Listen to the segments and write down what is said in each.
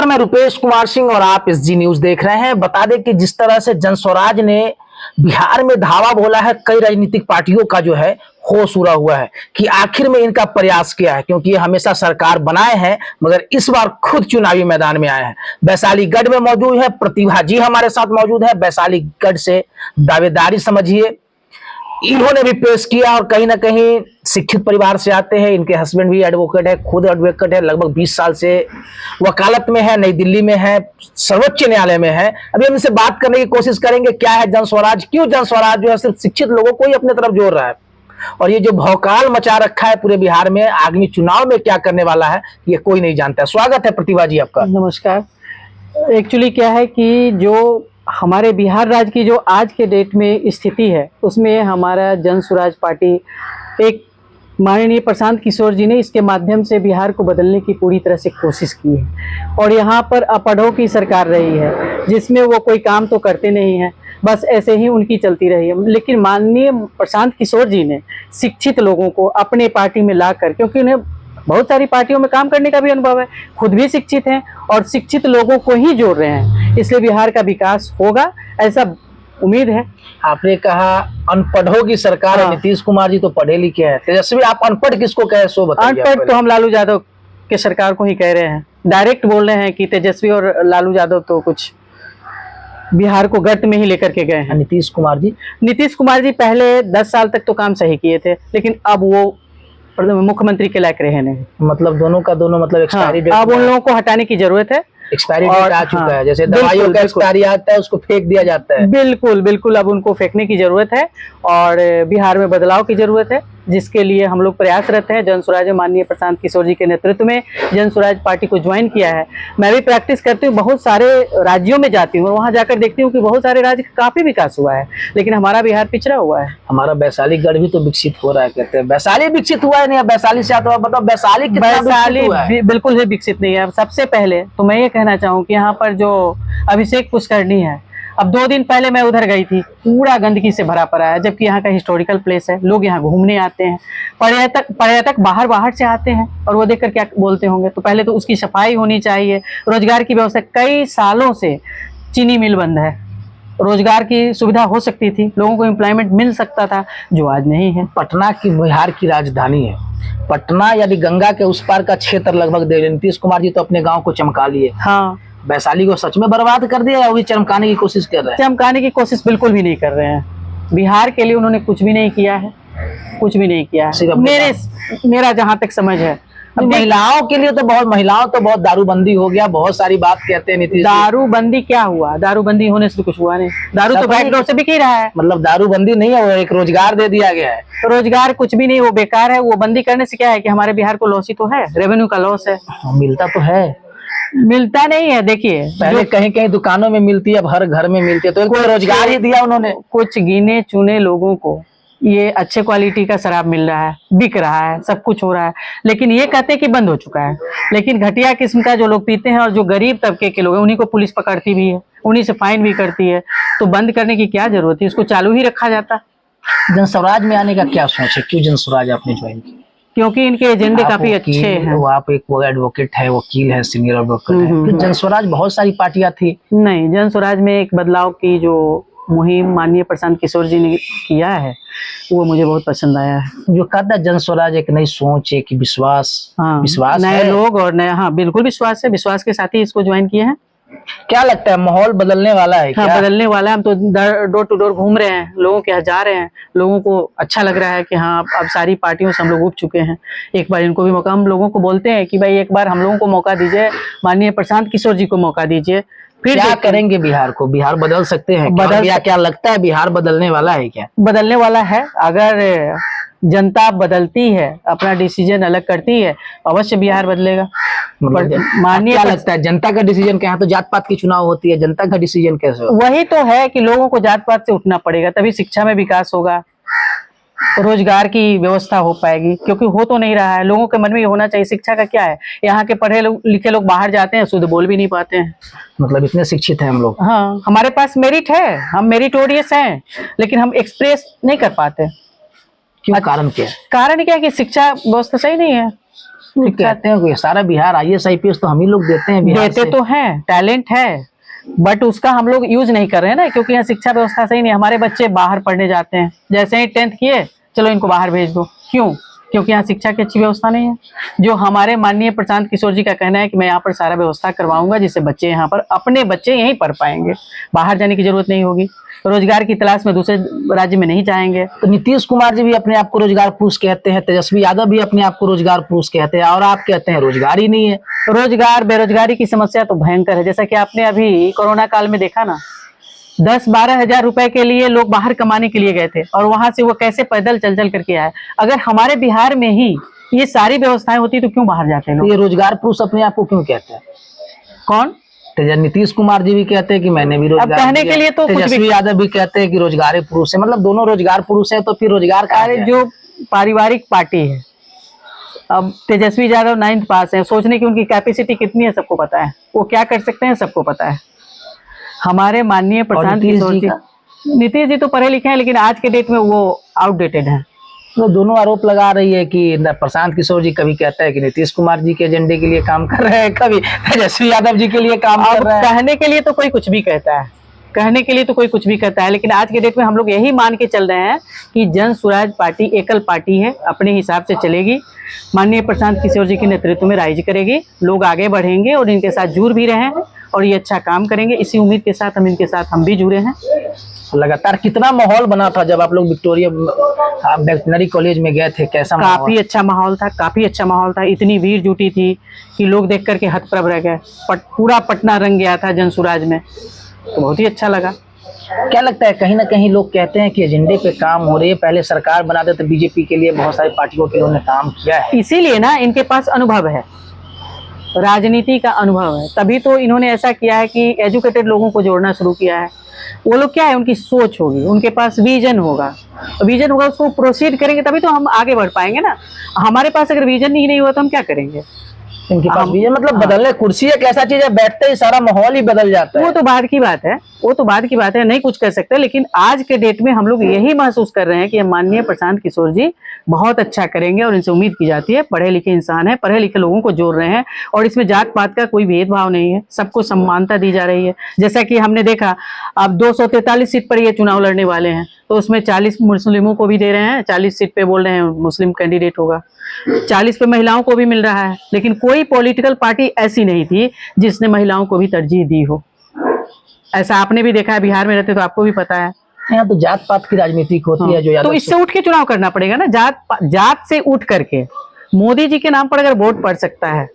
नमस्कार, मैं रुपेश कुमार सिंह और आप एसजी न्यूज देख रहे हैं। बता दें कि जिस तरह से जनस्वराज ने बिहार में धावा बोला है, कई राजनीतिक पार्टियों का जो है होश उड़ा हुआ है कि आखिर में इनका प्रयास क्या है, क्योंकि ये हमेशा सरकार बनाए हैं मगर इस बार खुद चुनावी मैदान में आए हैं। वैशालीगढ़ में मौजूद है प्रतिभा जी, हमारे साथ मौजूद है। वैशालीगढ़ से दावेदारी समझिए, इन्होंने भी पेश किया और कहीं ना कहीं शिक्षित परिवार से आते हैं। इनके हस्बैंड भी एडवोकेट है, खुद एडवोकेट है, लगभग 20 साल से वकालत में है, नई दिल्ली में है, सर्वोच्च न्यायालय में है। अभी हम इनसे बात करने की कोशिश करेंगे क्या है जनस्वराज, क्यों जनस्वराज जो है सिर्फ शिक्षित लोगों को ही अपने तरफ जोड़ रहा है, और ये जो भौकाल मचा रखा है पूरे बिहार में, आगामी चुनाव में क्या करने वाला है ये कोई नहीं जानता। स्वागत है प्रतिभा जी आपका। नमस्कार। एक्चुअली क्या है कि जो हमारे बिहार राज्य की जो आज के डेट में स्थिति है, उसमें हमारा जनस्वराज पार्टी एक माननीय प्रशांत किशोर जी ने इसके माध्यम से बिहार को बदलने की पूरी तरह से कोशिश की है। और यहाँ पर अपढ़ों की सरकार रही है जिसमें वो कोई काम तो करते नहीं हैं, बस ऐसे ही उनकी चलती रही है। लेकिन माननीय प्रशांत किशोर जी ने शिक्षित लोगों को अपने पार्टी में लाकर, क्योंकि उन्हें बहुत सारी पार्टियों में काम करने का भी अनुभव है, खुद भी शिक्षित हैं और शिक्षित लोगों को ही जोड़ रहे हैं, इसलिए बिहार का विकास होगा, ऐसा उम्मीद है। आपने कहा अनपढ़ों की सरकार है। नीतीश कुमार जी तो पढ़े लिखे हैं, तेजस्वी आप अनपढ़ किसको कहे सो बताइए। अनपढ़ तो हम लालू यादव के सरकार को ही कह रहे हैं, डायरेक्ट बोल रहे हैं कि तेजस्वी और लालू यादव तो कुछ बिहार को गर्त में ही लेकर के गए हैं। नीतीश कुमार जी पहले 10 साल तक तो काम सही किए थे, लेकिन अब वो मुख्यमंत्री के लायक रहे नहीं। मतलब दोनों का दोनों मतलब एक्सपायरी डेट, अब उन लोगों को हटाने की जरूरत है। एक्सपायरी डेट आ चुका है, जैसे दवाइयों का एक्सपायरी आता है उसको फेंक दिया जाता है। बिल्कुल बिल्कुल, अब उनको फेंकने की जरूरत है और बिहार में बदलाव की जरूरत है, जिसके लिए हम लोग प्रयासरत हैं। जनस्वराज माननीय प्रशांत किशोर जी के नेतृत्व में जनस्वराज पार्टी को ज्वाइन किया है। मैं भी प्रैक्टिस करती हूँ, बहुत सारे राज्यों में जाती हूँ और वहाँ जाकर देखती हूँ कि बहुत सारे राज्य का काफी विकास हुआ है, लेकिन हमारा बिहार पिछड़ा हुआ है। हमारा वैशालीगढ़ भी तो विकसित हो रहा है, कहते हैं वैशाली विकसित हुआ है नहीं। वैशाली से आता है, बताओ वैशाली बिल्कुल भी विकसित नहीं है। सबसे पहले तो मैं ये कहना चाहूँ कि यहाँ पर जो अभिषेक पुष्करणी है, अब 2 दिन पहले मैं उधर गई थी, पूरा गंदगी से भरा पड़ा है, जबकि यहाँ का हिस्टोरिकल प्लेस है, लोग यहाँ घूमने आते हैं, पर्यटक बाहर से आते हैं और वो देखकर क्या बोलते होंगे। तो पहले तो उसकी सफाई होनी चाहिए, रोजगार की व्यवस्था। कई सालों से चीनी मिल बंद है, रोजगार की सुविधा हो सकती थी, लोगों को एम्प्लॉयमेंट मिल सकता था, जो आज नहीं है। पटना की बिहार की राजधानी है, पटना यानी गंगा के उस पार का क्षेत्र लगभग दे। नीतीश कुमार जी तो अपने गाँव को चमका लिए। हाँ, वैशाली को सच में बर्बाद कर दिया या वही चमकाने की कोशिश कर रहे हैं? चमकाने की कोशिश बिल्कुल भी नहीं कर रहे हैं। बिहार के लिए उन्होंने कुछ भी नहीं किया है, कुछ भी नहीं किया है, मेरा जहां तक समझ है। महिलाओं के लिए तो बहुत दारूबंदी हो गया, बहुत सारी बात कहते हैं नीतीश। दारूबंदी क्या हुआ? दारूबंदी होने से तो कुछ हुआ नहीं, दारू तो बैकडोर से बिक ही रहा है। मतलब दारूबंदी नहीं है, वो एक रोजगार दे दिया गया है। तो रोजगार कुछ भी नहीं, वो बेकार है। वो बंदी करने से क्या है कि हमारे बिहार को लॉस ही तो है, रेवेन्यू का लॉस है। मिलता तो है, मिलता नहीं है। देखिए पहले कहीं कहीं दुकानों में मिलती है, अब हर घर में मिलती है, तो एक रोजगार ही दिया उन्होंने। कुछ गिने चुने लोगों को ये अच्छे क्वालिटी का शराब मिल रहा है, बिक रहा है, सब कुछ हो रहा है, लेकिन ये कहते हैं कि बंद हो चुका है। लेकिन घटिया किस्म का जो लोग पीते हैं और जो गरीब तबके के लोग हैं, उन्हीं को पुलिस पकड़ती भी है, उन्हीं से फाइन भी करती है। तो बंद करने की क्या जरूरत है, इसको चालू ही रखा जाता। जनस्वराज में आने का क्या सोच है, क्यों जनस्वराज आपने ज्वाइन किया? क्योंकि इनके एजेंडे काफी अच्छे हैं। वो आप एक एडवोकेट है, वकील है, सीनियर एडवोकेट है। जनस्वराज बहुत सारी पार्टियां थी। नहीं, जनस्वराज में एक बदलाव की जो मुहिम माननीय प्रशांत किशोर जी ने किया है, वो मुझे बहुत पसंद आया है। जो कहता है जनस्वराज एक नई सोच, एक विश्वास। हाँ, विश्वास नए लोग और नए, हाँ बिल्कुल विश्वास है। विश्वास के साथ ही इसको ज्वाइन किए हैं। क्या लगता है माहौल बदलने वाला है क्या? हाँ, बदलने वाला है। हम तो डोर टू डोर घूम रहे हैं, लोगों के यहाँ जा रहे हैं, लोगों को अच्छा लग रहा है कि हाँ अब सारी पार्टियों से हम लोग उब चुके हैं, एक बार इनको भी मौका। हम लोगों को बोलते हैं कि भाई एक बार हम लोगों को मौका दीजिए, माननीय प्रशांत किशोर जी को मौका दीजिए, फिर क्या करेंगे बिहार को? बिहार बदल सकते हैं? क्या लगता है बिहार बदलने वाला है क्या? बदलने वाला है। अगर जनता बदलती है, अपना डिसीजन अलग करती है, अवश्य बिहार बदलेगा। माननीय क्या लगता है जनता का डिसीजन क्या है? तो जात पात की चुनाव होती है, जनता का डिसीजन कैसे होगा? वही तो है कि लोगों को जात पात से उठना पड़ेगा, तभी शिक्षा में विकास होगा, रोजगार की व्यवस्था हो पाएगी, क्योंकि हो तो नहीं रहा है। लोगों के मन में ये होना चाहिए। शिक्षा का क्या है, यहाँ के पढ़े लिखे लोग बाहर जाते हैं, शुद्ध बोल भी नहीं पाते हैं। मतलब इतने शिक्षित हैं हम लोग। हाँ, हमारे पास मेरिट है, हम मेरिटोरियस हैं, लेकिन हम एक्सप्रेस नहीं कर पाते। क्यों? कारण क्या है? कारण क्या है कि शिक्षा व्यवस्था सही नहीं है। लोग कहते हैं कि सारा बिहार IAS IPS तो हम ही लोग देते हैं बिहार देते से। तो हैं, टैलेंट है, बट उसका हम लोग यूज नहीं कर रहे हैं ना, क्योंकि यहाँ शिक्षा व्यवस्था सही नहीं। हमारे बच्चे बाहर पढ़ने जाते हैं, जैसे ही 10th किए चलो इनको बाहर भेज दो। क्यों? क्योंकि यहाँ शिक्षा की अच्छी व्यवस्था नहीं है। जो हमारे माननीय प्रशांत किशोर जी का कहना है कि मैं यहाँ पर सारा व्यवस्था करवाऊंगा जिससे बच्चे यहाँ पर अपने बच्चे यहीं पढ़ पाएंगे, बाहर जाने की जरूरत नहीं होगी, रोजगार की तलाश में दूसरे राज्य में नहीं जाएंगे। तो नीतीश कुमार जी भी अपने आप को रोजगार पुरुष कहते हैं, तेजस्वी यादव भी अपने आप को रोजगार पुरुष कहते हैं, और आप कहते हैं रोजगार ही नहीं है। रोजगार बेरोजगारी की समस्या तो भयंकर है। जैसा कि आपने अभी कोरोना काल में देखा ना, 10-12 हजार रुपए के लिए लोग बाहर कमाने के लिए गए थे, और वहां से वो कैसे पैदल चल चल करके आए। अगर हमारे बिहार में ही ये सारी व्यवस्थाएं होती तो क्यों बाहर जाते तो लोग? ये रोजगार पुरुष अपने आप को क्यों कहते हैं? कौन? नीतीश कुमार जी भी कहते हैं कि मैंने भी रोजगार कहने दिया। के लिए तो कुछ भी- तेजस्वी यादव भी कहते हैं कि रोजगार पुरुष है, मतलब दोनों रोजगार पुरुष है, तो फिर रोजगार का अरे जो पारिवारिक पार्टी है, अब तेजस्वी यादव 9th पास है, सोचने की उनकी कैपेसिटी कितनी है सबको पता है, वो क्या कर सकते हैं सबको पता है। हमारे माननीय प्रशांत नीतीश किशोर जी जी, का? नीतीश जी तो पढ़े लिखे हैं, लेकिन आज के डेट में वो आउटडेटेड है। तो दोनों आरोप लगा रही है कि प्रशांत किशोर जी कभी कहता है कि नीतीश कुमार जी के एजेंडे के लिए काम कर रहे हैं, कभी तेजस्वी यादव जी के लिए काम कर अब रहे हैं। कहने के लिए तो कोई कुछ भी कहता है, कहने के लिए तो कोई कुछ भी कहता है, लेकिन आज के डेट में हम लोग यही मान के चल रहे हैं कि जन स्वराज पार्टी एकल पार्टी है, अपने हिसाब से चलेगी, माननीय प्रशांत किशोर जी के नेतृत्व में राइज करेगी, लोग आगे बढ़ेंगे और इनके साथ जुड़ भी रहे हैं और ये अच्छा काम करेंगे। इसी उम्मीद के साथ इनके साथ हम भी जुड़े हैं। लगातार कितना माहौल बना था जब आप लोग विक्टोरिया वेटनरी कॉलेज में गए थे, कैसा माहौल? काफी अच्छा माहौल था, काफी अच्छा माहौल था। इतनी भीड़ जुटी थी कि लोग देख करके हतप्रभ रह गए। पूरा पटना रंग गया था जन स्वराज में, तो बहुत ही अच्छा लगा। क्या लगता है, कहीं ना कहीं लोग कहते हैं कि एजेंडे पे काम हो रही है, पहले सरकार बनाते तो बीजेपी के लिए बहुत सारी पार्टियों के लोगों ने काम किया है, इसीलिए ना इनके पास अनुभव है, राजनीति का अनुभव है, तभी तो इन्होंने ऐसा किया है कि एजुकेटेड लोगों को जोड़ना शुरू किया है। वो लोग क्या है, उनकी सोच होगी, उनके पास विजन होगा, विजन होगा, उसको प्रोसीड करेंगे तभी तो हम आगे बढ़ पाएंगे ना। हमारे पास अगर विजन ही नहीं हुआ तो हम क्या करेंगे? इनके पास भी है, मतलब हाँ। बदलने, कुर्सी एक ऐसा चीज है, बैठते ही सारा माहौल ही बदल जाता है। वो तो बाद की बात है, वो तो बाद की बात है, नहीं कुछ कर सकते। लेकिन आज के डेट में हम लोग यही महसूस कर रहे हैं कि माननीय प्रशांत किशोर जी बहुत अच्छा करेंगे और इनसे उम्मीद की जाती है। पढ़े लिखे इंसान है, पढ़े लिखे लोगों को जोड़ रहे हैं और इसमें जात पात का कोई भेदभाव नहीं है, सबको सम्मानता दी जा रही है। जैसा कि हमने देखा, अब 243 सीट पर ये चुनाव लड़ने वाले हैं, तो उसमें 40 मुस्लिमों को भी दे रहे हैं, 40 सीट पे बोल रहे हैं मुस्लिम कैंडिडेट होगा, 40 पे महिलाओं को भी मिल रहा है। लेकिन कोई पॉलिटिकल पार्टी ऐसी नहीं थी जिसने महिलाओं को भी तरजीह दी हो। ऐसा आपने भी देखा है, बिहार में रहते तो आपको भी पता है। यहाँ तो जात पात की राजनीति होती है, जो तो यादव इससे उठ के चुनाव करना पड़ेगा ना, जात से उठ करके। मोदी जी के नाम पर अगर वोट पड़ सकता है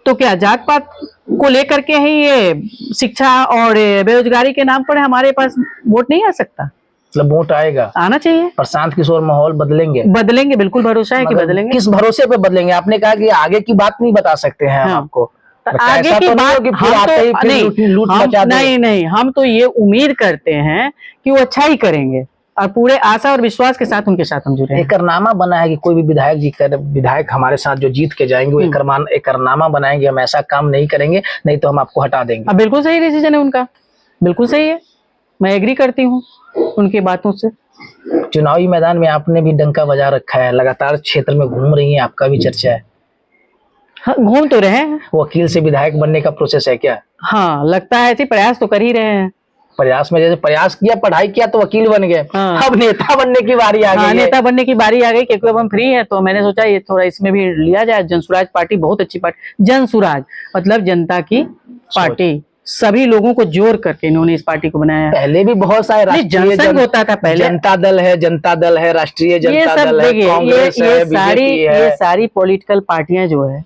तो क्या जात पात को लेकर के ही ये शिक्षा और बेरोजगारी के नाम पर हमारे पास वोट नहीं आ सकता? मतलब वोट आएगा, आना चाहिए। प्रशांत किशोर माहौल बदलेंगे, बदलेंगे, बिल्कुल भरोसा है कि मतलब बदलेंगे। किस भरोसे पे बदलेंगे? आपने कहा कि आगे की बात नहीं बता सकते हैं हम हाँ। आपको, आगे ऐसा की तो नहीं बात हो कि फिर हम आते ही तो फिर नहीं, लूट मचा दें। नहीं, हम तो ये उम्मीद करते हैं कि वो अच्छा ही करेंगे और पूरे आशा और विश्वास के साथ उनके साथ हम जुड़े हैं। एकरनामा बना है कि कोई भी विधायक हमारे साथ जो जीत के जाएंगे वो एकरनामा बनाएंगे, हम ऐसा काम नहीं करेंगे, नहीं तो हम आपको हटा देंगे। अब बिल्कुल सही डिसीजन है उनका, बिल्कुल सही है, मैं एग्री करती हूँ उनकी बातों से। चुनावी मैदान में आपने भी डंका बजा रखा है, लगातार क्षेत्र में घूम रही हैं, आपका भी चर्चा है। हाँ, घूम तो रहे हैं। वकील से विधायक बनने का प्रोसेस है क्या? हाँ, लगता है ऐसे प्रयास तो कर ही रहे हैं। प्रयास में जैसे प्रयास किया, पढ़ाई किया तो वकील बन गए, हाँ। अब नेता बनने की बारी आ गई है। नेता बनने की बारी आ गई, क्योंकि अब हम फ्री हैं, तो मैंने सोचा ये थोड़ा इसमें भी लिया जाए। जन स्वराज पार्टी बहुत अच्छी पार्टी, जन स्वराज मतलब जनता की पार्टी, सभी लोगों को जोड़ करके इन्होंने इस पार्टी को बनाया है। पहले भी बहुत सारे राष्ट्रीय जनसंघ होता था पहले, जनता दल है, राष्ट्रीय ये जनता सब दल है, देखिए, कांग्रेस है, बीजेपी है। ये सारी पॉलिटिकल पार्टियां जो है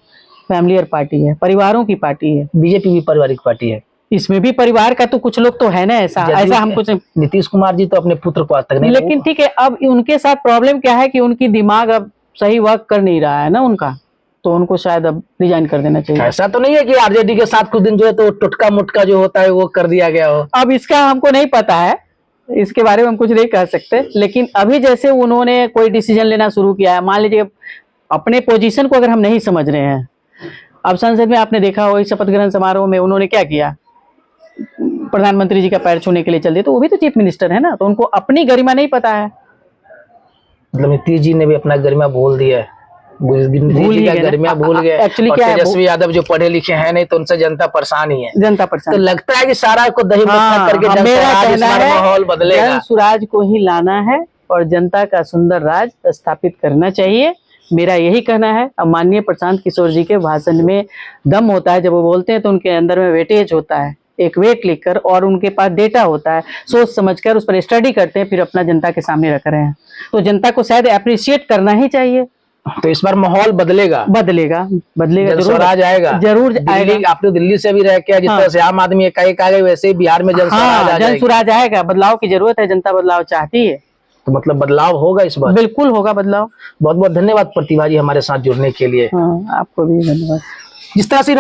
फैमिलियर पार्टी है, परिवारों की पार्टी है। बीजेपी भी पारिवारिक पार्टी है, इसमें भी परिवार का तो कुछ लोग तो है ना, ऐसा हम कुछ। नीतीश कुमार जी तो अपने पुत्र को आज तक नहीं, लेकिन ठीक है, अब उनके साथ प्रॉब्लम क्या है कि उनकी दिमाग अब सही वर्क कर नहीं रहा है ना उनका, तो उनको शायद अब रिजाइन कर देना चाहिए। ऐसा तो नहीं है कि आरजेडी के साथ कुछ दिन जो है तो टुटका मुटका जो होता है वो कर दिया गया हो? अब इसका हमको नहीं पता है, इसके बारे में हम कुछ नहीं कह सकते। लेकिन अभी जैसे उन्होंने कोई डिसीजन लेना शुरू किया है, मान लीजिए अपने पोजीशन को अगर हम नहीं समझ रहे हैं, अब संसद में आपने देखा हो शपथ ग्रहण समारोह में उन्होंने क्या किया, प्रधानमंत्री जी का पैर छूने के लिए चल दिए, तो वो भी तो चीफ मिनिस्टर है ना, तो उनको अपनी गरिमा नहीं पता है। मतलब नीतीश जी ने भी अपना गरिमा बोल दिया है, भूल ही गर्मियां भूल गए। एक्चुअली और क्या है, तेजस्वी यादव जो पढ़े लिखे हैं नहीं, तो उनसे जनता परेशान ही है। जनता तो परेशान। लगता है कि सारा को दही मक्खन करके हाँ, मेरा जनस्वराज इस कहना बार है माहौल बदलेगा। जन स्वराज को ही लाना है और जनता का सुंदर राज स्थापित करना चाहिए, मेरा यही कहना है। अब माननीय प्रशांत किशोर जी के भाषण में दम होता है, जब वो बोलते हैं तो उनके अंदर में वेटेज होता है, एक वेट लिखकर, और उनके पास डेटा होता है, सोच समझकर उस पर स्टडी करते हैं, फिर अपना जनता के सामने रख रहे हैं। तो जनता को शायद अप्रिशिएट करना ही चाहिए। तो इस बार माहौल बदलेगा, बदलेगा जरूर, जनस्वराज आएगा, जरूर आएगा। दिल्ली, आपने दिल्ली से भी रह के जिस तरह से आम आदमी एकाएक आ गए, वैसे ही बिहार में जनस्वराज आ जाएगा। जनस्वराज आएगा, बदलाव की जरूरत है, जनता बदलाव चाहती है, तो मतलब बदलाव होगा इस बार। बिल्कुल होगा बदलाव। बहुत बहुत धन्यवाद प्रतिभा जी हमारे साथ जुड़ने के लिए। हाँ, आपको भी धन्यवाद। जिस तरह से